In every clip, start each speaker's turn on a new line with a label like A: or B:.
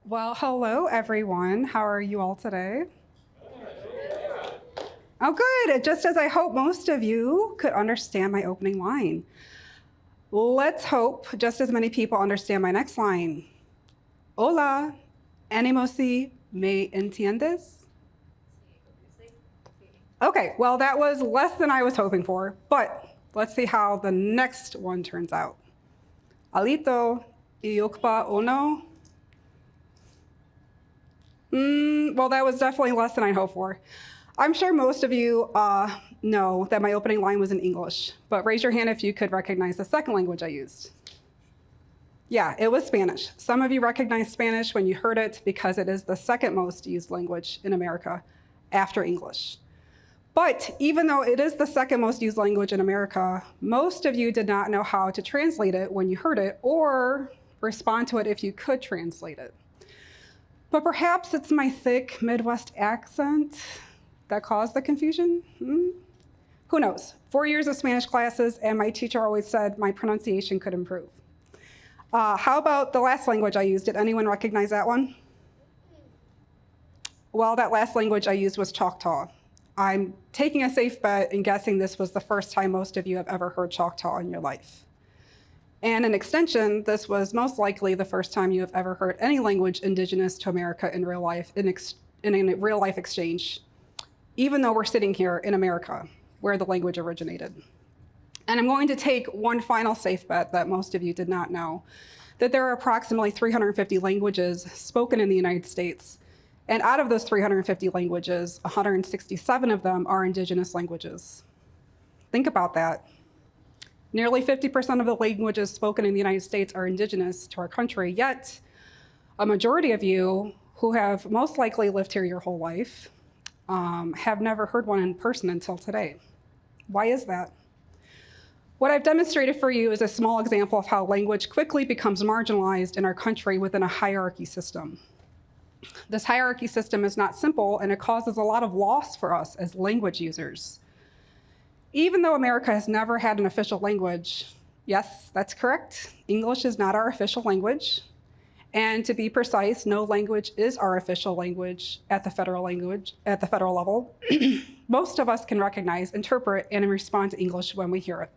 A: Well, hello everyone. How are you all today? Oh, good. Just as I hope most of you could understand my opening line. Let's hope just as many people understand my next line. Hola, animosi me entiendes? Okay, well, that was less than I was hoping for, but let's see how the next one turns out. Alito, iokpa ono? Well, that was definitely less than I hoped for. I'm sure most of you know that my opening line was in English, but raise your hand if you could recognize the second language I used. Yeah, it was Spanish. Some of you recognize Spanish when you heard it because it is the second most used language in America after English. But even though it is the second most used language in America, most of you did not know how to translate it when you heard it or respond to it if you could translate it. But perhaps it's my thick Midwest accent that caused the confusion? Who knows? 4 years of Spanish classes, and my teacher always said my pronunciation could improve. How about the last language I used? Did anyone recognize that one? Well, that last language I used was Choctaw. I'm taking a safe bet and guessing this was the first time most of you have ever heard Choctaw in your life. And in extension, this was most likely the first time you have ever heard any language indigenous to America in real life, in a real life exchange, even though we're sitting here in America, where the language originated. And I'm going to take one final safe bet that most of you did not know, that there are approximately 350 languages spoken in the United States. And out of those 350 languages, 167 of them are indigenous languages. Think about that. Nearly 50% of the languages spoken in the United States are indigenous to our country, yet a majority of you who have most likely lived here your whole life have never heard one in person until today. Why is that? What I've demonstrated for you is a small example of how language quickly becomes marginalized in our country within a hierarchy system. This hierarchy system is not simple, and it causes a lot of loss for us as language users. Even though America has never had an official language, yes, that's correct, English is not our official language. And to be precise, no language is our official language at the federal level. Most of us can recognize, interpret, and respond to English when we hear it.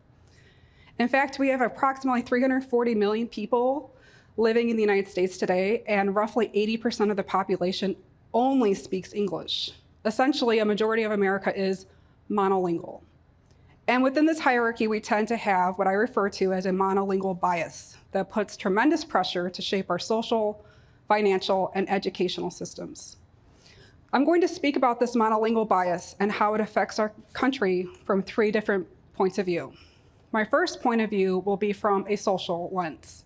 A: In fact, we have approximately 340 million people living in the United States today, and roughly 80% of the population only speaks English. Essentially, a majority of America is monolingual. And within this hierarchy, we tend to have what I refer to as a monolingual bias that puts tremendous pressure to shape our social, financial, and educational systems. I'm going to speak about this monolingual bias and how it affects our country from 3 different points of view. My first point of view will be from a social lens.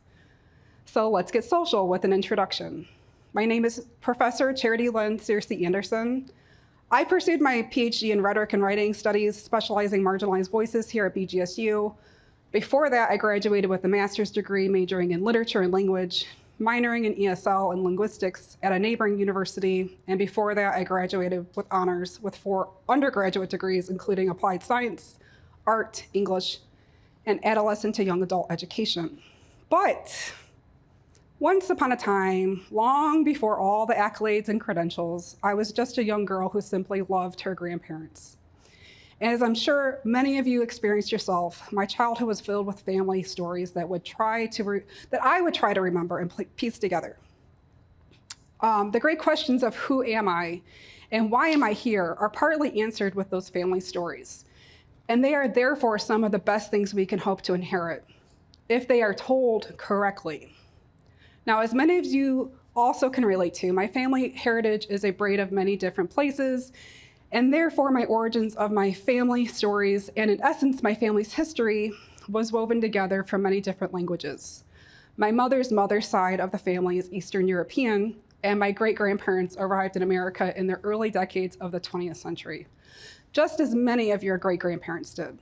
A: So let's get social with an introduction. My name is Professor Charity Lynn Searcy Anderson. I pursued my PhD in rhetoric and writing studies, specializing marginalized voices here at BGSU. Before that, I graduated with a master's degree majoring in literature and language, minoring in ESL and linguistics at a neighboring university. And before that, I graduated with honors with 4 undergraduate degrees, including applied science, art, English, and adolescent to young adult education. But once upon a time, long before all the accolades and credentials, I was just a young girl who simply loved her grandparents. And as I'm sure many of you experienced yourself, my childhood was filled with family stories that I would try to remember and piece together. The great questions of who am I and why am I here are partly answered with those family stories. And they are therefore some of the best things we can hope to inherit if they are told correctly. Now, as many of you also can relate to, my family heritage is a braid of many different places, and therefore my origins of my family stories, and in essence, my family's history, was woven together from many different languages. My mother's side of the family is Eastern European, and my great-grandparents arrived in America in the early decades of the 20th century, just as many of your great-grandparents did.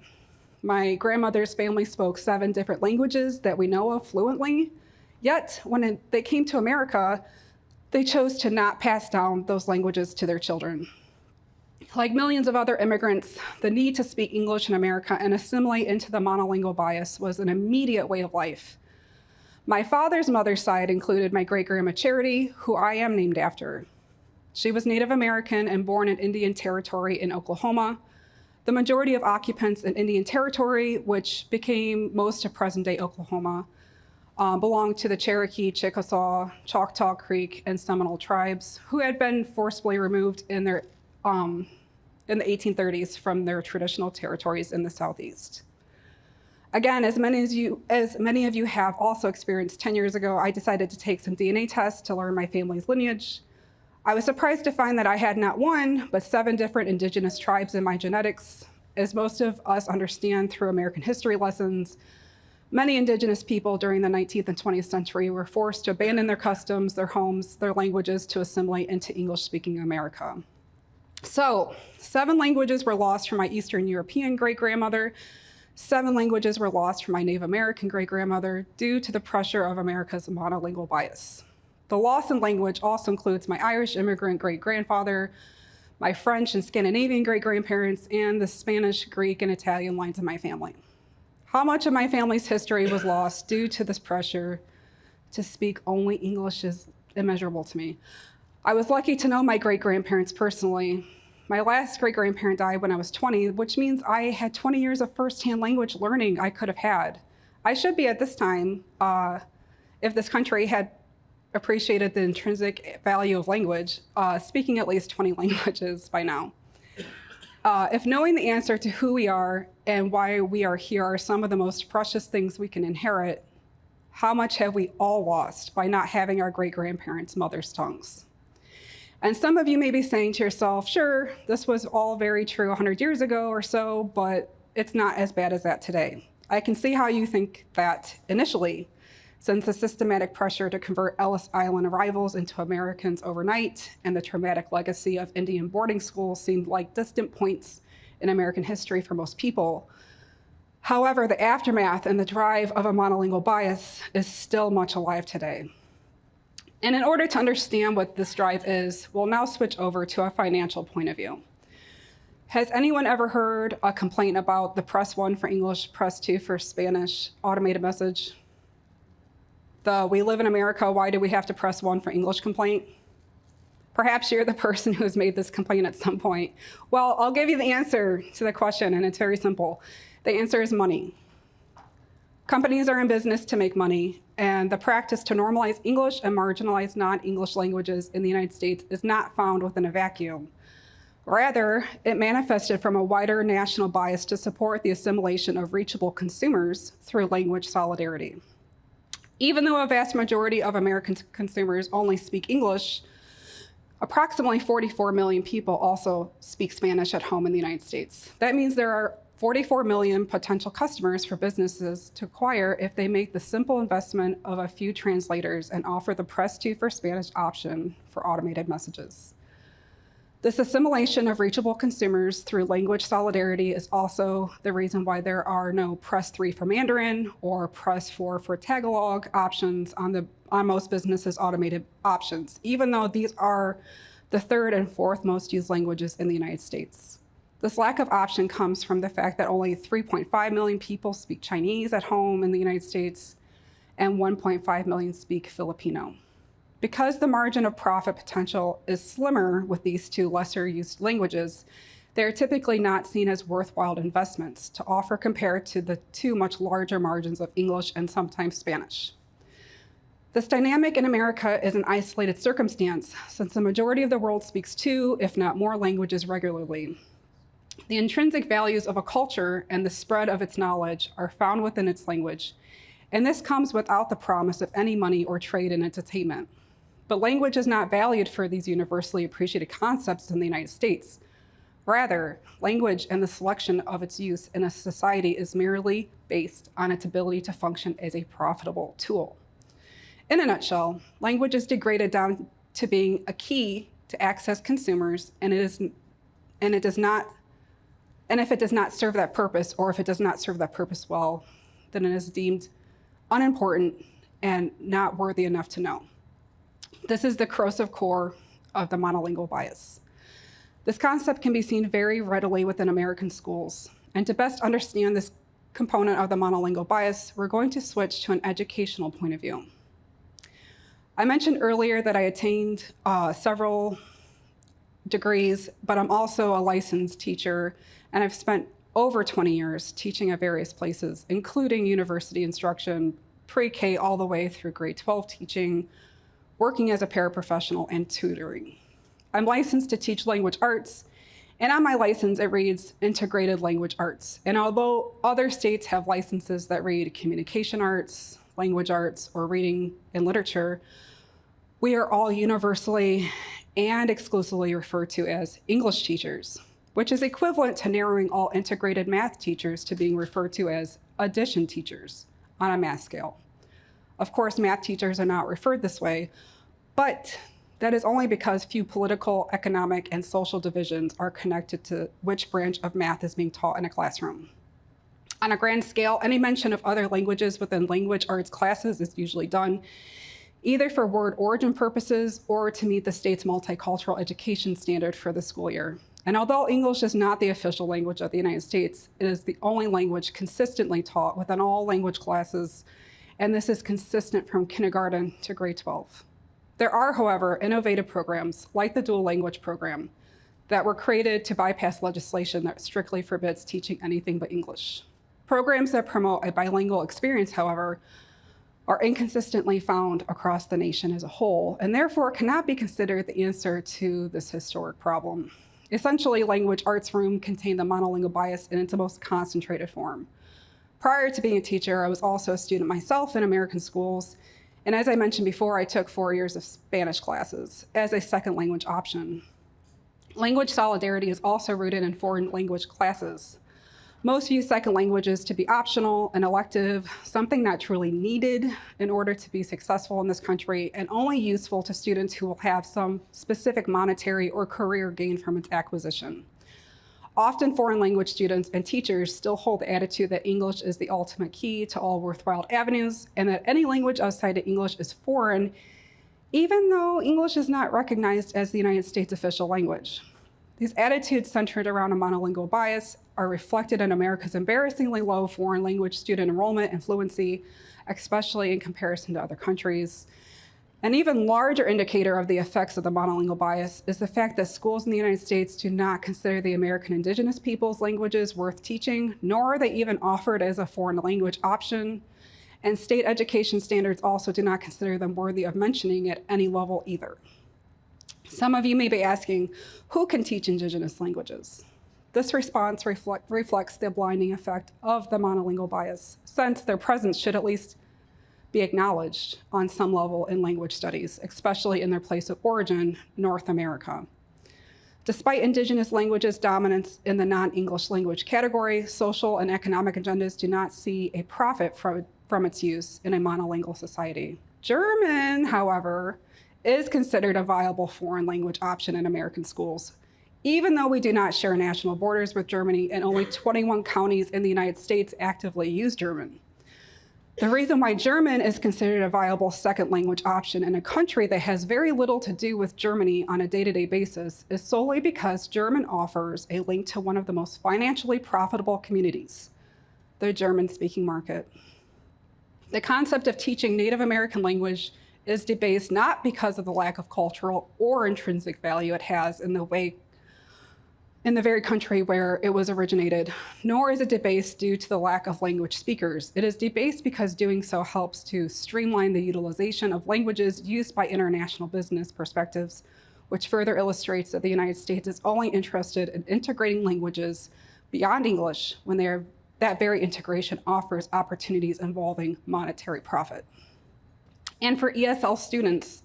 A: My grandmother's family spoke 7 different languages that we know of fluently. Yet, when they came to America, they chose to not pass down those languages to their children. Like millions of other immigrants, the need to speak English in America and assimilate into the monolingual bias was an immediate way of life. My father's mother's side included my great-grandma Charity, who I am named after. She was Native American and born in Indian Territory in Oklahoma. The majority of occupants in Indian Territory, which became most of present-day Oklahoma, belonged to the Cherokee, Chickasaw, Choctaw Creek, and Seminole tribes, who had been forcibly removed in the 1830s from their traditional territories in the Southeast. Again, as many of you have also experienced 10 years ago, I decided to take some DNA tests to learn my family's lineage. I was surprised to find that I had not one, but 7 different indigenous tribes in my genetics. As most of us understand through American history lessons, many indigenous people during the 19th and 20th century were forced to abandon their customs, their homes, their languages to assimilate into English-speaking America. So 7 languages were lost from my Eastern European great-grandmother. 7 languages were lost from my Native American great-grandmother due to the pressure of America's monolingual bias. The loss in language also includes my Irish immigrant great-grandfather, my French and Scandinavian great-grandparents, and the Spanish, Greek, and Italian lines of my family. How much of my family's history was lost due to this pressure to speak only English is immeasurable to me. I was lucky to know my great-grandparents personally. My last great-grandparent died when I was 20, which means I had 20 years of firsthand language learning I could have had. I should be at this time, if this country had appreciated the intrinsic value of language, speaking at least 20 languages by now. If knowing the answer to who we are and why we are here are some of the most precious things we can inherit, how much have we all lost by not having our great-grandparents' mother's tongues? And some of you may be saying to yourself, sure, this was all very true 100 years ago or so, but it's not as bad as that today. I can see how you think that initially, since the systematic pressure to convert Ellis Island arrivals into Americans overnight and the traumatic legacy of Indian boarding schools seemed like distant points in American history for most people. However, the aftermath and the drive of a monolingual bias is still much alive today. And in order to understand what this drive is, we'll now switch over to a financial point of view. Has anyone ever heard a complaint about the press 1 for English, press 2 for Spanish automated message? The "we live in America, why do we have to press 1 for English" complaint? Perhaps you're the person who has made this complaint at some point. Well, I'll give you the answer to the question, and it's very simple. The answer is money. Companies are in business to make money, and the practice to normalize English and marginalize non-English languages in the United States is not found within a vacuum. Rather, it manifested from a wider national bias to support the assimilation of reachable consumers through language solidarity. Even though a vast majority of American consumers only speak English, approximately 44 million people also speak Spanish at home in the United States. That means there are 44 million potential customers for businesses to acquire if they make the simple investment of a few translators and offer the Press 2 for Spanish option for automated messages. This assimilation of reachable consumers through language solidarity is also the reason why there are no Press 3 for Mandarin or Press 4 for Tagalog options on most businesses' automated options, even though these are the 3rd and 4th most used languages in the United States. This lack of option comes from the fact that only 3.5 million people speak Chinese at home in the United States, and 1.5 million speak Filipino. Because the margin of profit potential is slimmer with these 2 lesser used languages, they are typically not seen as worthwhile investments to offer compared to the 2 much larger margins of English and sometimes Spanish. This dynamic in America is an isolated circumstance, since the majority of the world speaks 2, if not more, languages regularly. The intrinsic values of a culture and the spread of its knowledge are found within its language, and this comes without the promise of any money or trade in entertainment. But language is not valued for these universally appreciated concepts in the United States. Rather, language and the selection of its use in a society is merely based on its ability to function as a profitable tool. In a nutshell, language is degraded down to being a key to access consumers, and if it does not serve that purpose, or if it does not serve that purpose well, then it is deemed unimportant and not worthy enough to know. This is the corrosive core of the monolingual bias. This concept can be seen very readily within American schools. And to best understand this component of the monolingual bias, we're going to switch to an educational point of view. I mentioned earlier that I attained several degrees, but I'm also a licensed teacher, and I've spent over 20 years teaching at various places, including university instruction, pre-K all the way through grade 12 teaching, working as a paraprofessional, and tutoring. I'm licensed to teach language arts, and on my license, it reads Integrated Language Arts. And although other states have licenses that read communication arts, language arts, or reading and literature, we are all universally and exclusively referred to as English teachers, which is equivalent to narrowing all integrated math teachers to being referred to as addition teachers on a math scale. Of course, math teachers are not referred this way, but that is only because few political, economic, and social divisions are connected to which branch of math is being taught in a classroom. On a grand scale, any mention of other languages within language arts classes is usually done either for word origin purposes or to meet the state's multicultural education standard for the school year. And although English is not the official language of the United States, it is the only language consistently taught within all language classes, and this is consistent from kindergarten to grade 12. There are, however, innovative programs like the dual language program that were created to bypass legislation that strictly forbids teaching anything but English. Programs that promote a bilingual experience, however, are inconsistently found across the nation as a whole, and therefore cannot be considered the answer to this historic problem. Essentially, language arts room contained the monolingual bias in its most concentrated form. Prior to being a teacher, I was also a student myself in American schools, and as I mentioned before, I took 4 years of Spanish classes as a second language option. Language solidarity is also rooted in foreign language classes. Most view second languages to be optional and elective, something not truly needed in order to be successful in this country, and only useful to students who will have some specific monetary or career gain from its acquisition. Often foreign language students and teachers still hold the attitude that English is the ultimate key to all worthwhile avenues, and that any language outside of English is foreign, even though English is not recognized as the United States official language. These attitudes centered around a monolingual bias are reflected in America's embarrassingly low foreign language student enrollment and fluency, especially in comparison to other countries. An even larger indicator of the effects of the monolingual bias is the fact that schools in the United States do not consider the American indigenous peoples' languages worth teaching, nor are they even offered as a foreign language option. And state education standards also do not consider them worthy of mentioning at any level either. Some of you may be asking, who can teach indigenous languages? This response reflects the blinding effect of the monolingual bias, since their presence should at least be acknowledged on some level in language studies, especially in their place of origin, North America. Despite indigenous languages' dominance in the non-English language category, social and economic agendas do not see a profit from its use in a monolingual society. German, however, is considered a viable foreign language option in American schools, even though we do not share national borders with Germany and only 21 counties in the United States actively use German. The reason why German is considered a viable second language option in a country that has very little to do with Germany on a day-to-day basis is solely because German offers a link to one of the most financially profitable communities, the German-speaking market. The concept of teaching Native American language is debased not because of the lack of cultural or intrinsic value it has in the very country where it was originated, nor is it debased due to the lack of language speakers. It is debased because doing so helps to streamline the utilization of languages used by international business perspectives, which further illustrates that the United States is only interested in integrating languages beyond English when that very integration offers opportunities involving monetary profit. And for ESL students,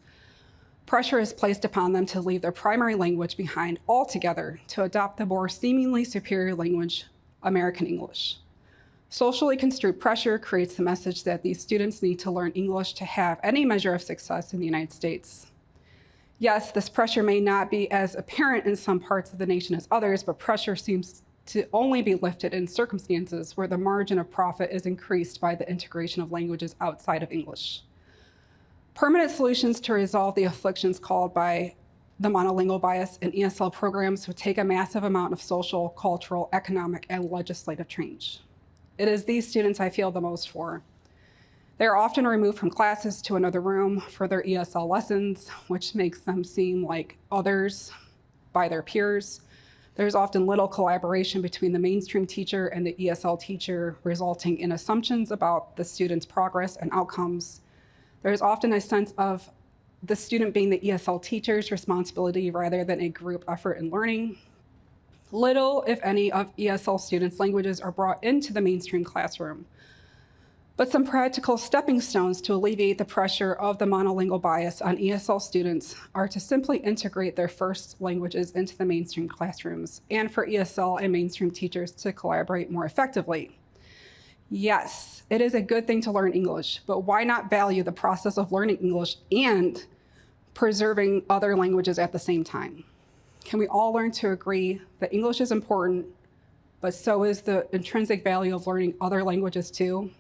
A: pressure is placed upon them to leave their primary language behind altogether to adopt the more seemingly superior language, American English. Socially construed pressure creates the message that these students need to learn English to have any measure of success in the United States. Yes, this pressure may not be as apparent in some parts of the nation as others, but pressure seems to only be lifted in circumstances where the margin of profit is increased by the integration of languages outside of English. Permanent solutions to resolve the afflictions called by the monolingual bias in ESL programs would take a massive amount of social, cultural, economic, and legislative change. It is these students I feel the most for. They are often removed from classes to another room for their ESL lessons, which makes them seem like others by their peers. There's often little collaboration between the mainstream teacher and the ESL teacher, resulting in assumptions about the student's progress and outcomes. There's often a sense of the student being the ESL teacher's responsibility rather than a group effort in learning. Little, if any, of ESL students' languages are brought into the mainstream classroom. But some practical stepping stones to alleviate the pressure of the monolingual bias on ESL students are to simply integrate their first languages into the mainstream classrooms, and for ESL and mainstream teachers to collaborate more effectively. Yes, it is a good thing to learn English, but why not value the process of learning English and preserving other languages at the same time? Can we all learn to agree that English is important, but so is the intrinsic value of learning other languages too?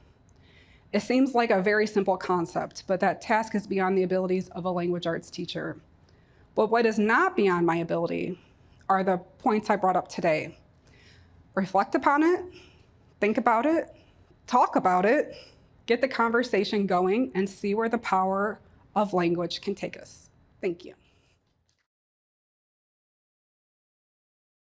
A: It seems like a very simple concept, but that task is beyond the abilities of a language arts teacher. But what is not beyond my ability are the points I brought up today. Reflect upon it, think about it, talk about it, get the conversation going, and see where the power of language can take us. Thank you.